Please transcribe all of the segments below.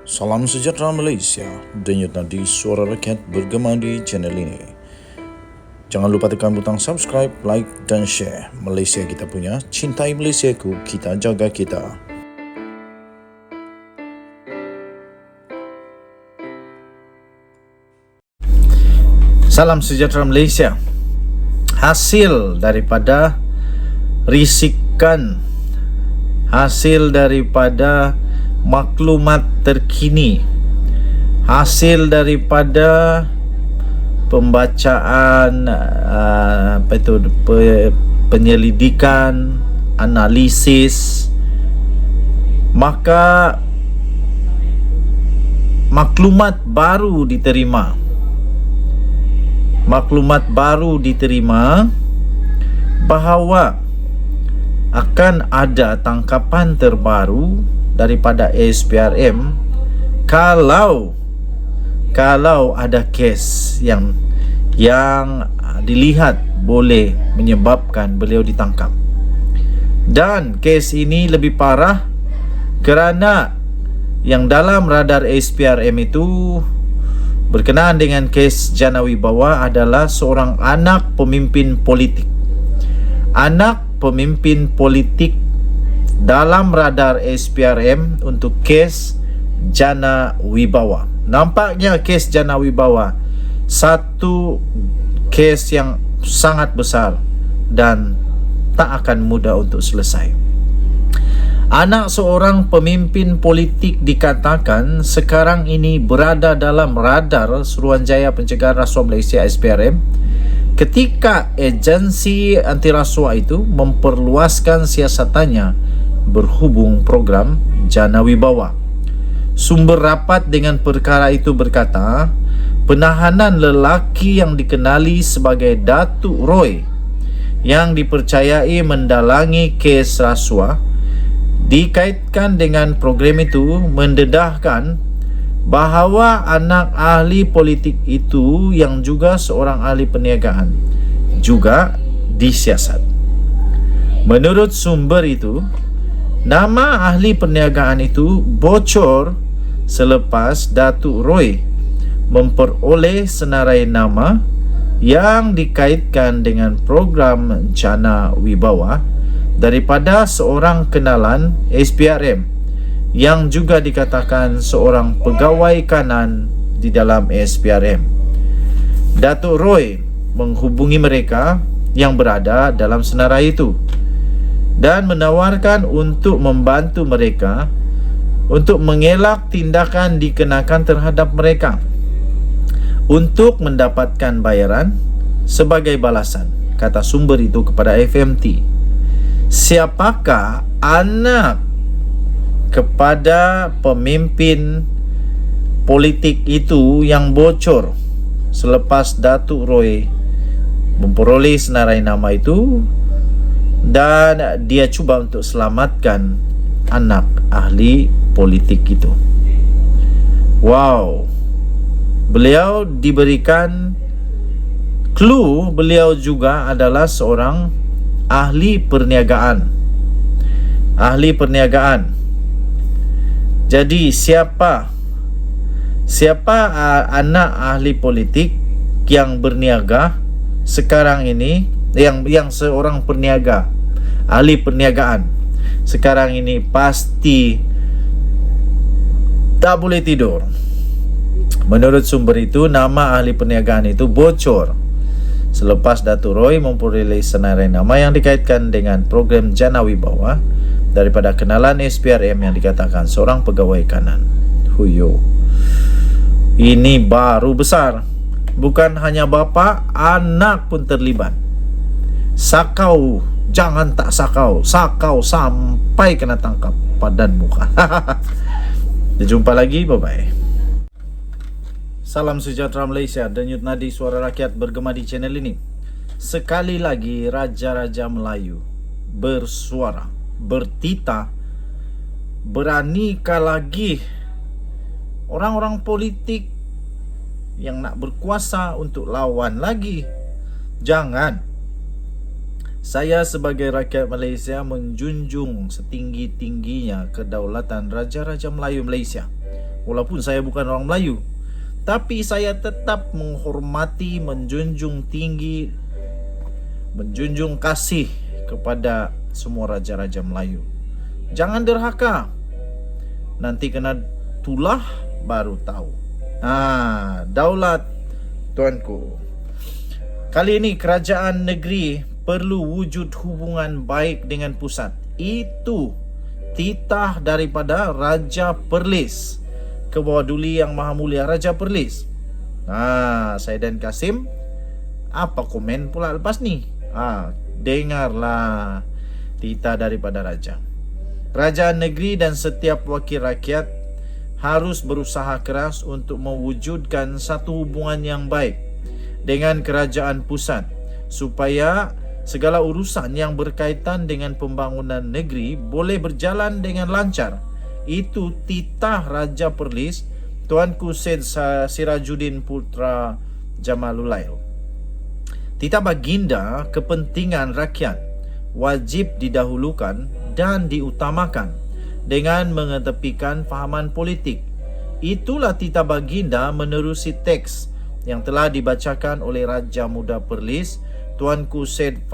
Salam sejahtera Malaysia, denyut nadi suara rakyat bergema di channel ini. Jangan lupa tekan butang subscribe, like dan share. Malaysia kita punya, cintai Malaysiaku, kita jaga kita. Salam sejahtera Malaysia. Hasil daripada risikan, hasil daripada maklumat terkini, hasil daripada pembacaan penyelidikan, analisis, maka maklumat baru diterima bahawa akan ada tangkapan terbaru daripada ASPRM kalau ada kes yang dilihat boleh menyebabkan beliau ditangkap. Dan kes ini lebih parah kerana yang dalam radar ASPRM itu berkenaan dengan kes Jana Wibawa adalah seorang anak pemimpin politik. Anak pemimpin politik dalam radar SPRM untuk kes Jana Wibawa. Nampaknya kes Jana Wibawa satu kes yang sangat besar dan tak akan mudah untuk selesai. Anak seorang pemimpin politik dikatakan sekarang ini berada dalam radar Suruhanjaya Pencegahan Rasuah Malaysia SPRM ketika agensi anti rasuah itu memperluaskan siasatannya berhubung program Jana Wibawa. Sumber rapat dengan perkara itu berkata, penahanan lelaki yang dikenali sebagai Datuk Roy yang dipercayai mendalangi kes rasuah dikaitkan dengan program itu mendedahkan bahawa anak ahli politik itu yang juga seorang ahli perniagaan juga disiasat. Menurut sumber itu, nama ahli perniagaan itu bocor selepas Datuk Roy memperoleh senarai nama yang dikaitkan dengan program Jana Wibawa daripada seorang kenalan SPRM yang juga dikatakan seorang pegawai kanan di dalam SPRM. Datuk Roy menghubungi mereka yang berada dalam senarai itu dan menawarkan untuk membantu mereka untuk mengelak tindakan dikenakan terhadap mereka untuk mendapatkan bayaran sebagai balasan, kata sumber itu kepada FMT. Siapakah anak kepada pemimpin politik itu yang bocor selepas Datuk Roy memperoleh senarai nama itu dan dia cuba untuk selamatkan anak ahli politik itu? Wow. Beliau diberikan clue beliau juga adalah seorang ahli perniagaan. Jadi siapa anak ahli politik yang berniaga sekarang ini, yang seorang peniaga, ahli perniagaan sekarang ini pasti tak boleh tidur. Menurut sumber itu, nama ahli perniagaan itu bocor selepas Datuk Roy memperoleh senarai nama yang dikaitkan dengan program Jana Wibawa daripada kenalan SPRM yang dikatakan seorang pegawai kanan. Huyo. Ini baru besar. Bukan hanya bapa, anak pun terlibat. Sakau, jangan tak sakau. Sakau sampai kena tangkap padan muka. Jumpa lagi, bye-bye. Salam sejahtera Malaysia, denyut nadi suara rakyat bergema di channel ini. Sekali lagi Raja-Raja Melayu bersuara, bertitah, beranikah lagi orang-orang politik yang nak berkuasa untuk lawan lagi. Jangan. Saya sebagai rakyat Malaysia menjunjung setinggi-tingginya kedaulatan Raja-Raja Melayu Malaysia. Walaupun saya bukan orang Melayu, tapi saya tetap menghormati, menjunjung tinggi, menjunjung kasih kepada semua raja-raja Melayu. Jangan derhaka. Nanti kena tulah baru tahu. Daulat tuanku. Kali ini kerajaan negeri perlu wujud hubungan baik dengan pusat. Itu titah daripada Raja Perlis, Kebawah-Duli Yang Maha Mulia Raja Perlis. Saya dan Kasim, apa komen pula lepas ni? Dengarlah titah daripada Raja. Kerajaan negeri dan setiap wakil rakyat harus berusaha keras untuk mewujudkan satu hubungan yang baik dengan kerajaan pusat, supaya segala urusan yang berkaitan dengan pembangunan negeri boleh berjalan dengan lancar. Itu titah Raja Perlis, Tuanku Syed Sirajuddin Putra Jamalulail. Titah baginda kepentingan rakyat wajib didahulukan dan diutamakan dengan mengetepikan fahaman politik. Itulah titah baginda menerusi teks yang telah dibacakan oleh Raja Muda Perlis, Tuanku Syed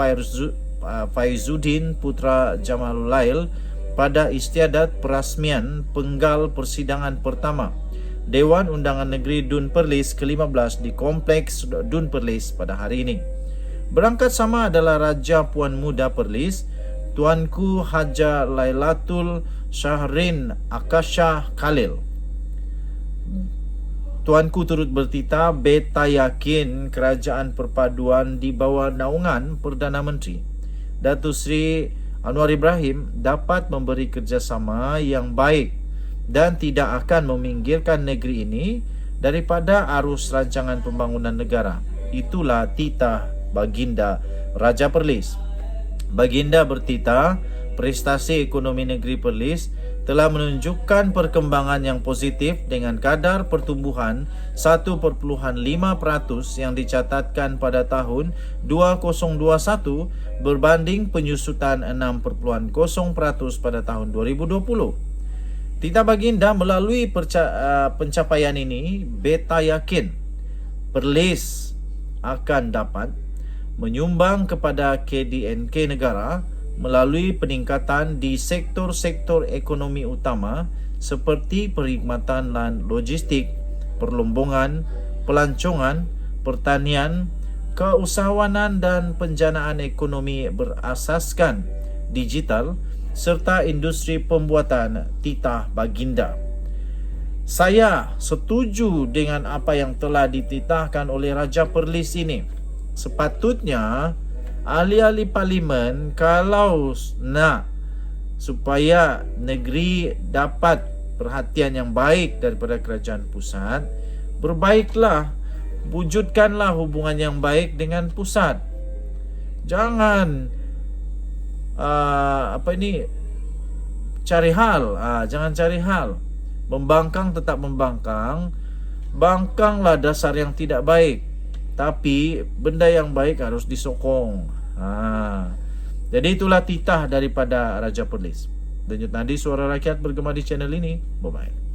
Faizuddin Putra Jamalulail pada istiadat perasmian penggal persidangan pertama Dewan Undangan Negeri Dun Perlis ke-15 di Kompleks Dun Perlis pada hari ini. Berangkat sama adalah Raja Puan Muda Perlis, Tuanku Haja Lailatul Syahrin Akasha Khalil. Tuanku turut bertitah beta yakin kerajaan perpaduan di bawah naungan Perdana Menteri Datuk Seri Anwar Ibrahim dapat memberi kerjasama yang baik dan tidak akan meminggirkan negeri ini daripada arus rancangan pembangunan negara. Itulah titah baginda Raja Perlis. Baginda bertitah prestasi ekonomi negeri Perlis telah menunjukkan perkembangan yang positif dengan kadar pertumbuhan 1.5% yang dicatatkan pada tahun 2021 berbanding penyusutan 6.0% pada tahun 2020. Titah baginda melalui pencapaian ini, beta yakin Perlis akan dapat menyumbang kepada KDNK negara melalui peningkatan di sektor-sektor ekonomi utama seperti perkhidmatan dan logistik, perlombongan, pelancongan, pertanian, keusahawanan dan penjanaan ekonomi berasaskan digital serta industri pembuatan titah baginda. Saya setuju dengan apa yang telah dititahkan oleh Raja Perlis ini. Sepatutnya ahli-ahli parlimen kalau nak supaya negeri dapat perhatian yang baik daripada kerajaan pusat, berbaiklah, wujudkanlah hubungan yang baik dengan pusat. Jangan cari hal, jangan cari hal. Membangkang tetap membangkang. Bangkanglah dasar yang tidak baik, tapi benda yang baik harus disokong. Jadi itulah titah daripada Raja Perlis. Denyut nadi suara rakyat bergema di channel ini. Bye-bye.